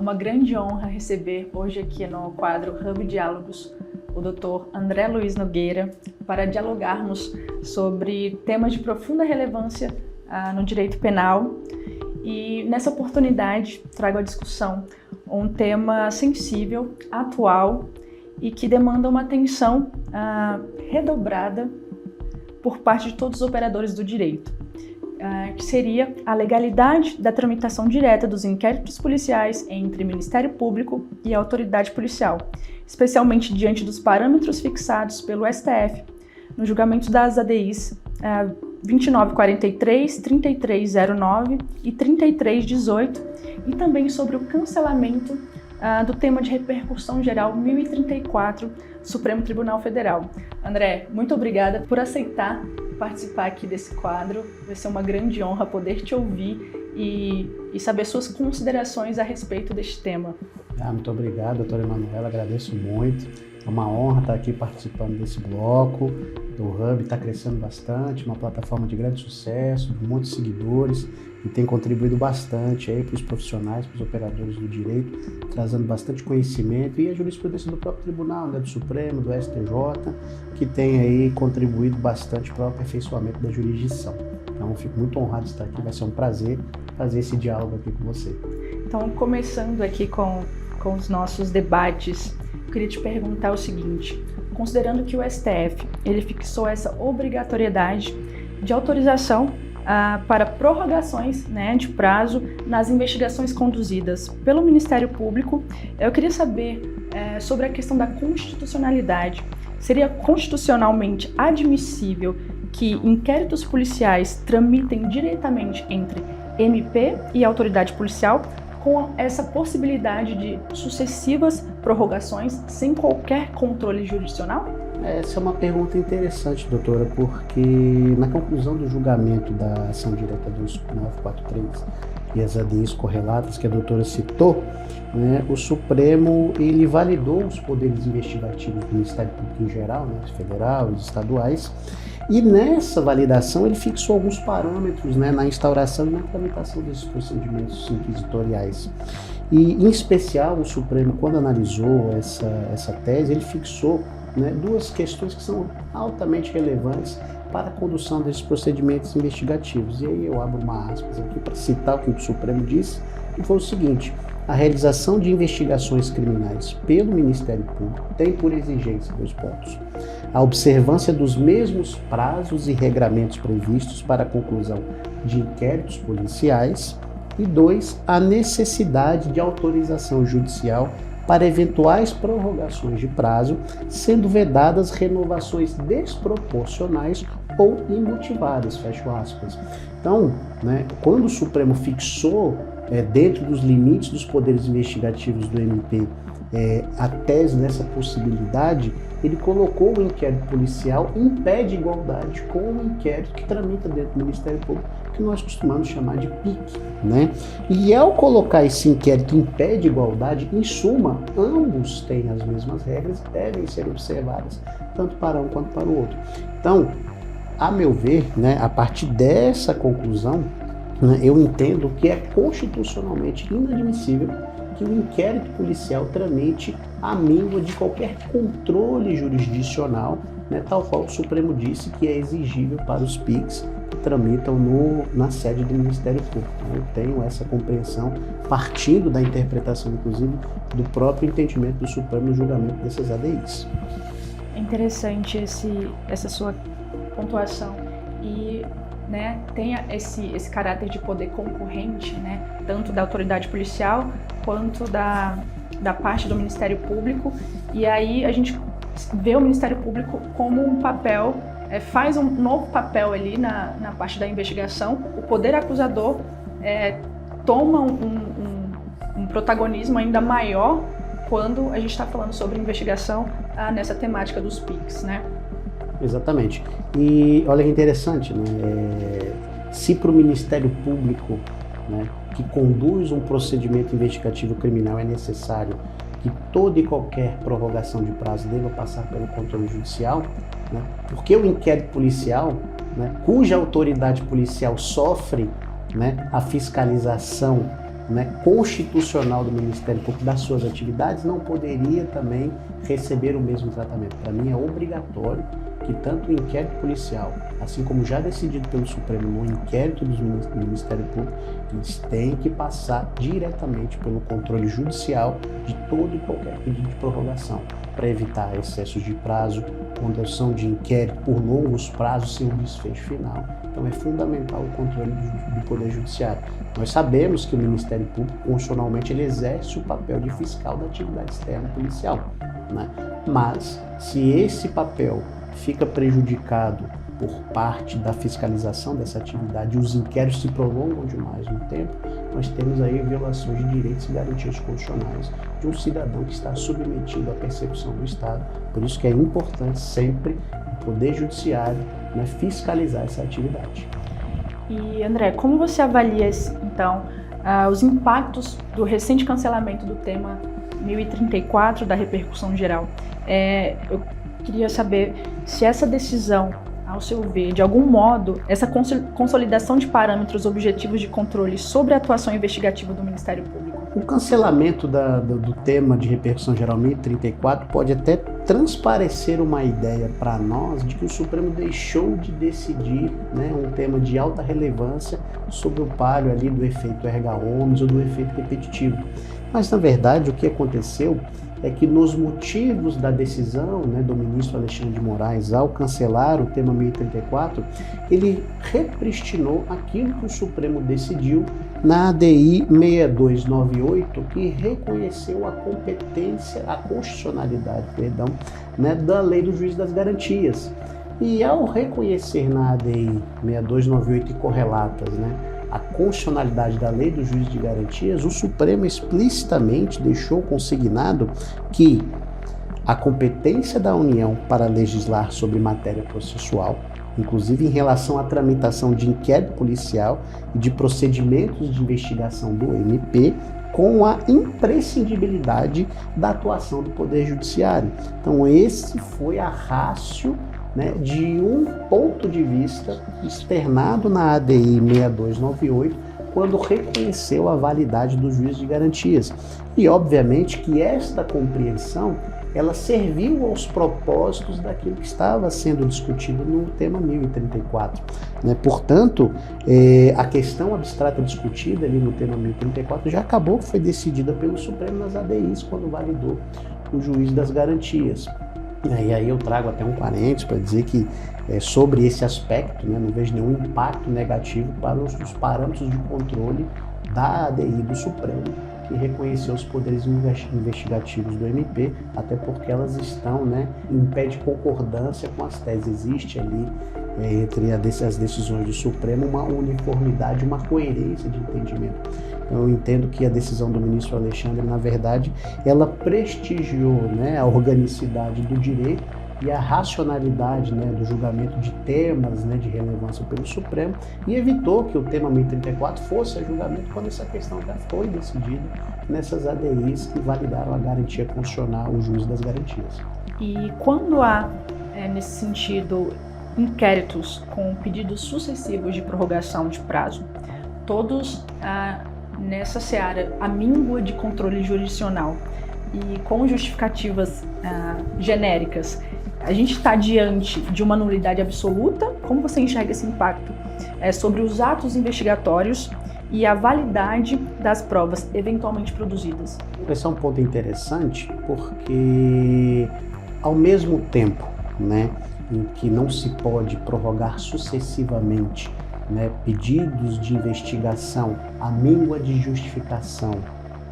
uma grande honra receber hoje aqui no quadro Hub Diálogos o Dr. André Luiz Nogueira para dialogarmos sobre temas de profunda relevância no direito penal. E nessa oportunidade trago à discussão um tema sensível, atual e que demanda uma atenção redobrada por parte de todos os operadores do direito, que seria a legalidade da tramitação direta dos inquéritos policiais entre Ministério Público e autoridade policial, especialmente diante dos parâmetros fixados pelo STF no julgamento das ADIs 2943, 3309 e 3318, e também sobre o cancelamento do tema de repercussão geral 1034, Supremo Tribunal Federal. André, muito obrigada por aceitar participar aqui desse quadro. Vai ser uma grande honra poder te ouvir e saber suas considerações a respeito deste tema. Muito obrigado, doutora Emanuela, agradeço muito. É uma honra estar aqui participando desse bloco. O Hub está crescendo bastante, uma plataforma de grande sucesso, de muitos seguidores, e tem contribuído bastante para os profissionais, para os operadores do direito, trazendo bastante conhecimento, e a jurisprudência do próprio tribunal, do Supremo, do STJ, que tem aí contribuído bastante para o aperfeiçoamento da jurisdição. Então, fico muito honrado de estar aqui, vai ser um prazer fazer esse diálogo aqui com você. Então, começando aqui com os nossos debates, eu queria te perguntar o seguinte: considerando que o STF ele fixou essa obrigatoriedade de autorização para prorrogações, de prazo nas investigações conduzidas pelo Ministério Público, eu queria saber sobre a questão da constitucionalidade. Seria constitucionalmente admissível que inquéritos policiais tramitem diretamente entre MP e autoridade policial, com essa possibilidade de sucessivas prorrogações sem qualquer controle jurisdicional? Essa é uma pergunta interessante, doutora, porque na conclusão do julgamento da ação direta 2943 e as ADIs correlatas que a doutora citou, o Supremo ele validou os poderes investigativos do Ministério Público em geral, federal e estaduais, e nessa validação ele fixou alguns parâmetros na instauração e na tramitação desses procedimentos inquisitoriais. E, em especial, o Supremo, quando analisou essa tese, ele fixou duas questões que são altamente relevantes para a condução desses procedimentos investigativos. E aí eu abro uma aspas aqui para citar o que o Supremo disse, que foi o seguinte: a realização de investigações criminais pelo Ministério Público tem por exigência dois pontos: a observância dos mesmos prazos e regramentos previstos para a conclusão de inquéritos policiais, e dois, a necessidade de autorização judicial para eventuais prorrogações de prazo, sendo vedadas renovações desproporcionais ou imotivadas, fecho aspas. Então, quando o Supremo fixou, dentro dos limites dos poderes investigativos do MP, a tese dessa possibilidade, ele colocou o inquérito policial em pé de igualdade com o inquérito que tramita dentro do Ministério Público, que nós costumamos chamar de PIC, E ao colocar esse inquérito em pé de igualdade, em suma, ambos têm as mesmas regras e devem ser observadas, tanto para um quanto para o outro. Então, a meu ver, a partir dessa conclusão, eu entendo que é constitucionalmente inadmissível que o inquérito policial tramite à míngua de qualquer controle jurisdicional, tal qual o Supremo disse que é exigível para os PICs que tramitam na sede do Ministério Público. Eu tenho essa compreensão, partindo da interpretação, inclusive, do próprio entendimento do Supremo no julgamento dessas ADIs. É interessante essa sua pontuação e tem esse caráter de poder concorrente, tanto da autoridade policial quanto da parte do Ministério Público, e aí a gente vê o Ministério Público como um papel, faz um novo papel ali na parte da investigação. O poder acusador toma um protagonismo ainda maior quando a gente está falando sobre investigação nessa temática dos PICs, Exatamente. E olha que interessante, se para o Ministério Público, que conduz um procedimento investigativo criminal, é necessário que toda e qualquer prorrogação de prazo deva passar pelo controle judicial, porque o inquérito policial, cuja autoridade policial sofre a fiscalização né, constitucional do Ministério Público das suas atividades, não poderia também receber o mesmo tratamento. Para mim é obrigatório que tanto o inquérito policial, assim como já decidido pelo Supremo no inquérito do Ministério Público, eles têm que passar diretamente pelo controle judicial de todo e qualquer pedido de prorrogação, para evitar excessos de prazo, condução de inquérito por longos prazos sem um desfecho final. Então é fundamental o controle do Poder Judiciário. Nós sabemos que o Ministério Público, constitucionalmente, ele exerce o papel de fiscal da atividade externa policial, né? Mas, se esse papel fica prejudicado por parte da fiscalização dessa atividade e os inquéritos se prolongam demais no tempo, nós temos aí violações de direitos e garantias constitucionais de um cidadão que está submetido à persecução do Estado. Por isso que é importante sempre o Poder Judiciário, né, fiscalizar essa atividade. E André, como você avalia, então, os impactos do recente cancelamento do tema 1034 da repercussão geral? Eu queria saber se essa decisão, ao seu ver, de algum modo, essa consolidação de parâmetros objetivos de controle sobre a atuação investigativa do Ministério Público. O cancelamento do tema de repercussão geral 1034 pode até transparecer uma ideia para nós de que o Supremo deixou de decidir, né, um tema de alta relevância sobre o páreo ali do efeito erga omnes ou do efeito repetitivo. Mas, na verdade, o que aconteceu é que nos motivos da decisão, né, do ministro Alexandre de Moraes ao cancelar o tema 1034, ele repristinou aquilo que o Supremo decidiu na ADI 6298, que reconheceu a competência, a constitucionalidade, né, da Lei do Juiz das Garantias. E ao reconhecer na ADI 6298 e correlatas, né, a constitucionalidade da Lei do Juiz de Garantias, o Supremo explicitamente deixou consignado que a competência da União para legislar sobre matéria processual, inclusive em relação à tramitação de inquérito policial e de procedimentos de investigação do MP, com a imprescindibilidade da atuação do Poder Judiciário. Então esse foi a ratio, né, de um ponto de vista externado na ADI 6298, quando reconheceu a validade do juiz de garantias. E, obviamente, que esta compreensão, ela serviu aos propósitos daquilo que estava sendo discutido no tema 1034. Né? Portanto, a questão abstrata discutida ali no tema 1034 já acabou, foi decidida pelo Supremo nas ADIs, quando validou o juiz das garantias. E aí eu trago até um parênteses para dizer que sobre esse aspecto, né, não vejo nenhum impacto negativo para os parâmetros de controle da ADI do Supremo, que reconheceu os poderes investigativos do MP, até porque elas estão, né, em pé de concordância com as teses. Existe ali, entre as decisões do Supremo, uma uniformidade, uma coerência de entendimento. Então, eu entendo que a decisão do ministro Alexandre, na verdade, ela prestigiou, né, a organicidade do direito e a racionalidade, né, do julgamento de temas, né, de relevância pelo Supremo, e evitou que o tema 1034 fosse a julgamento quando essa questão já foi decidida nessas ADIs que validaram a garantia constitucional, o juiz das garantias. E quando há, nesse sentido, inquéritos com pedidos sucessivos de prorrogação de prazo, todos nessa seara, a míngua de controle jurisdicional e com justificativas genéricas, a gente está diante de uma nulidade absoluta? Como você enxerga esse impacto sobre os atos investigatórios e a validade das provas eventualmente produzidas? Esse é um ponto interessante, porque ao mesmo tempo, né, em que não se pode prorrogar sucessivamente, né, pedidos de investigação à míngua de justificação,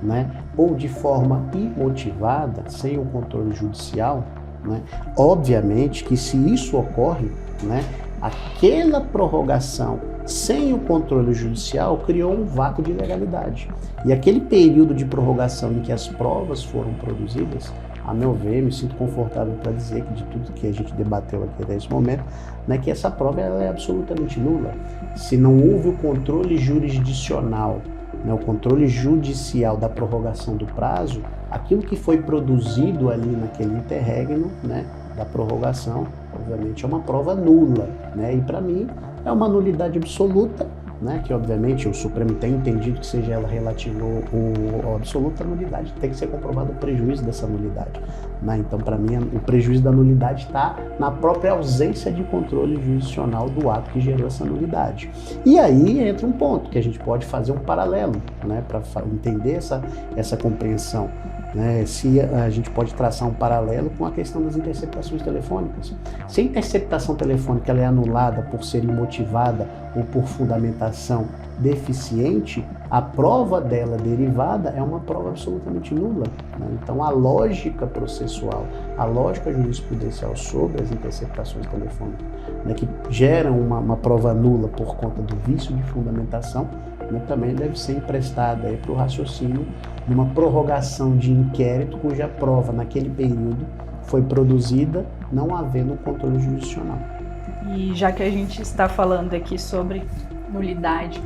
né, ou de forma imotivada, sem o controle judicial, né, obviamente que se isso ocorre, né, aquela prorrogação sem o controle judicial criou um vácuo de legalidade. E aquele período de prorrogação em que as provas foram produzidas, a meu ver, me sinto confortável para dizer que de tudo que a gente debateu aqui até esse momento, né, que essa prova ela é absolutamente nula. Se não houve o controle jurisdicional, né, o controle judicial da prorrogação do prazo, aquilo que foi produzido ali naquele interregno, né, da prorrogação, obviamente é uma prova nula, né, e para mim é uma nulidade absoluta, né, que obviamente o Supremo tem entendido que seja ela relativa ou absoluta nulidade, tem que ser comprovado o prejuízo dessa nulidade. Né? Então, para mim, o prejuízo da nulidade está na própria ausência de controle jurisdicional do ato que gerou essa nulidade. E aí entra um ponto que a gente pode fazer um paralelo, né, para entender essa compreensão. Né, se a gente pode traçar um paralelo com a questão das interceptações telefônicas. Se a interceptação telefônica ela é anulada por ser imotivada ou por fundamentação deficiente, a prova dela derivada é uma prova absolutamente nula. Né? Então, a lógica processual, a lógica jurisprudencial sobre as interceptações telefônicas, né, que geram uma prova nula por conta do vício de fundamentação, né, também deve ser emprestada para o raciocínio de uma prorrogação de inquérito cuja prova naquele período foi produzida não havendo controle jurisdicional. E já que a gente está falando aqui sobre nulidade,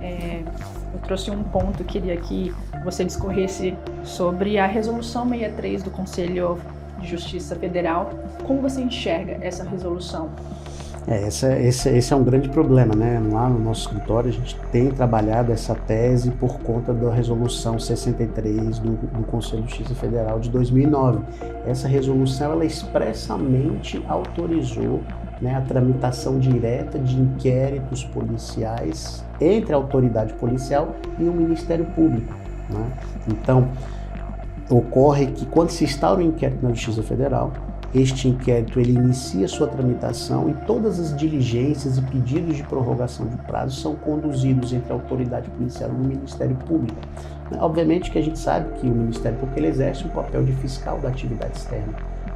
eu trouxe um ponto, queria que você discorresse sobre a Resolução 63 do Conselho de Justiça Federal. Como você enxerga essa resolução? Esse é um grande problema, né? Lá no nosso escritório a gente tem trabalhado essa tese por conta da Resolução 63 do Conselho de Justiça Federal de 2009. Essa resolução ela expressamente autorizou, né, a tramitação direta de inquéritos policiais entre a autoridade policial e o Ministério Público. Né? Então, ocorre que quando se instaura um inquérito na Justiça Federal, este inquérito ele inicia sua tramitação e todas as diligências e pedidos de prorrogação de prazo são conduzidos entre a autoridade policial e o Ministério Público. Obviamente que a gente sabe que o Ministério Público ele exerce um papel de fiscal da atividade externa,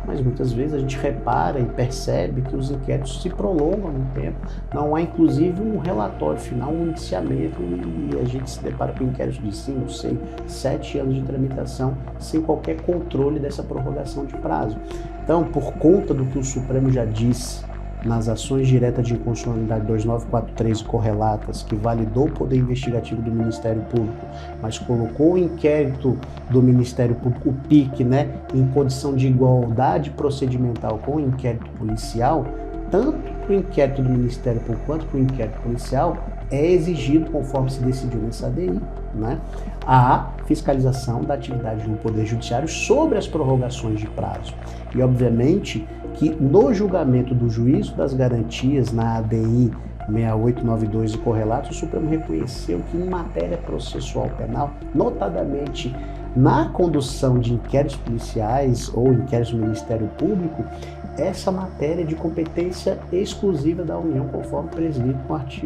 mas muitas vezes a gente repara e percebe que os inquéritos se prolongam no tempo, não há inclusive um relatório final, um indiciamento, e a gente se depara com inquéritos de 5, 6, 7 anos de tramitação sem qualquer controle dessa prorrogação de prazo. Então, por conta do que o Supremo já disse nas ações diretas de inconstitucionalidade 2943 e correlatas, que validou o poder investigativo do Ministério Público, mas colocou o inquérito do Ministério Público, o PIC, né, em condição de igualdade procedimental com o inquérito policial, tanto para o inquérito do Ministério Público quanto para o inquérito policial, é exigido, conforme se decidiu nessa ADI, né, a fiscalização da atividade do Poder Judiciário sobre as prorrogações de prazo. E, obviamente, que no julgamento do juízo das garantias na ADI 6892 e correlatos, o Supremo reconheceu que em matéria processual penal, notadamente na condução de inquéritos policiais ou inquéritos do Ministério Público, essa matéria de competência exclusiva da União, conforme prescrito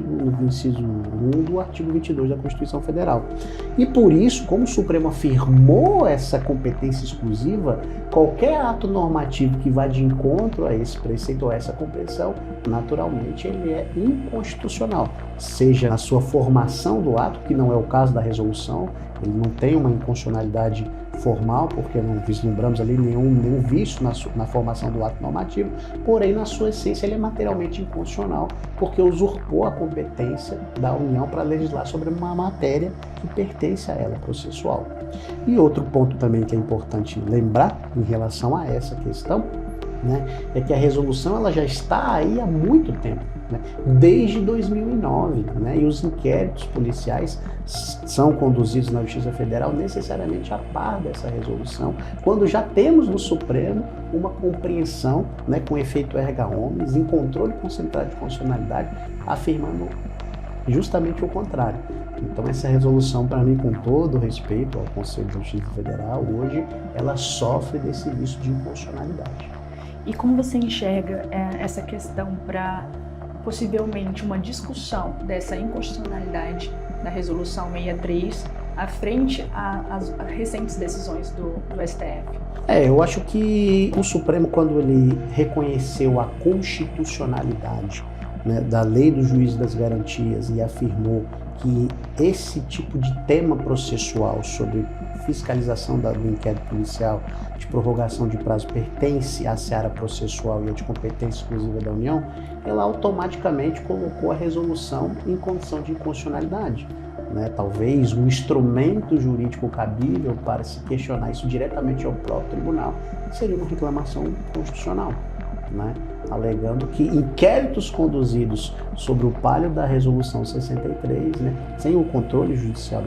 no inciso 1 do artigo 22 da Constituição Federal. E por isso, como o Supremo afirmou essa competência exclusiva, qualquer ato normativo que vá de encontro a esse preceito ou a essa compreensão, naturalmente ele é inconstitucional, seja na sua formação do ato, que não é o caso da resolução, ele não tem uma inconstitucionalidade formal, porque não vislumbramos ali nenhum vício na formação do ato normativo, porém, na sua essência, ele é materialmente inconstitucional, porque usurpou a competência da União para legislar sobre uma matéria que pertence a ela, processual. E outro ponto também que é importante lembrar em relação a essa questão, né, é que a resolução ela já está aí há muito tempo, né, desde 2009, né, e os inquéritos policiais são conduzidos na Justiça Federal necessariamente a par dessa resolução, quando já temos no Supremo uma compreensão, né, com efeito erga omnes, em controle concentrado de constitucionalidade, afirmando justamente o contrário. Então essa resolução, para mim, com todo respeito ao Conselho de Justiça Federal, hoje ela sofre desse vício de inconstitucionalidade. E como você enxerga essa questão para possivelmente uma discussão dessa inconstitucionalidade da Resolução 63 à frente às recentes decisões do STF? Eu acho que o Supremo, quando ele reconheceu a constitucionalidade, né, da lei do juízo das garantias e afirmou que esse tipo de tema processual sobre fiscalização do inquérito policial, de prorrogação de prazo, pertence à seara processual e é de competência exclusiva da União, ela automaticamente colocou a resolução em condição de inconstitucionalidade. Né? Talvez um instrumento jurídico cabível para se questionar isso diretamente ao próprio tribunal seria uma reclamação constitucional. né, alegando que inquéritos conduzidos sobre o palio da Resolução 63, né, sem o controle judicial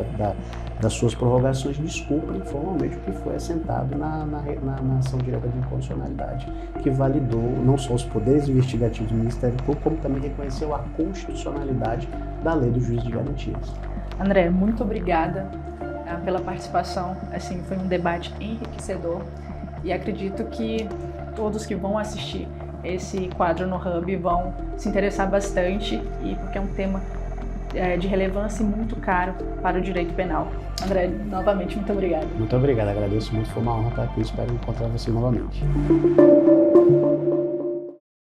das suas prorrogações, descumprem formalmente o que foi assentado na ação direta de inconstitucionalidade, que validou não só os poderes investigativos do Ministério Público, como também reconheceu a constitucionalidade da Lei do Juiz de Garantias. André, muito obrigada pela participação. Assim, foi um debate enriquecedor e acredito que todos que vão assistir esse quadro no Hub vão se interessar bastante, e porque é um tema de relevância e muito caro para o direito penal. André, novamente, muito obrigada. Muito obrigado, agradeço muito, foi uma honra estar aqui, espero encontrar você novamente.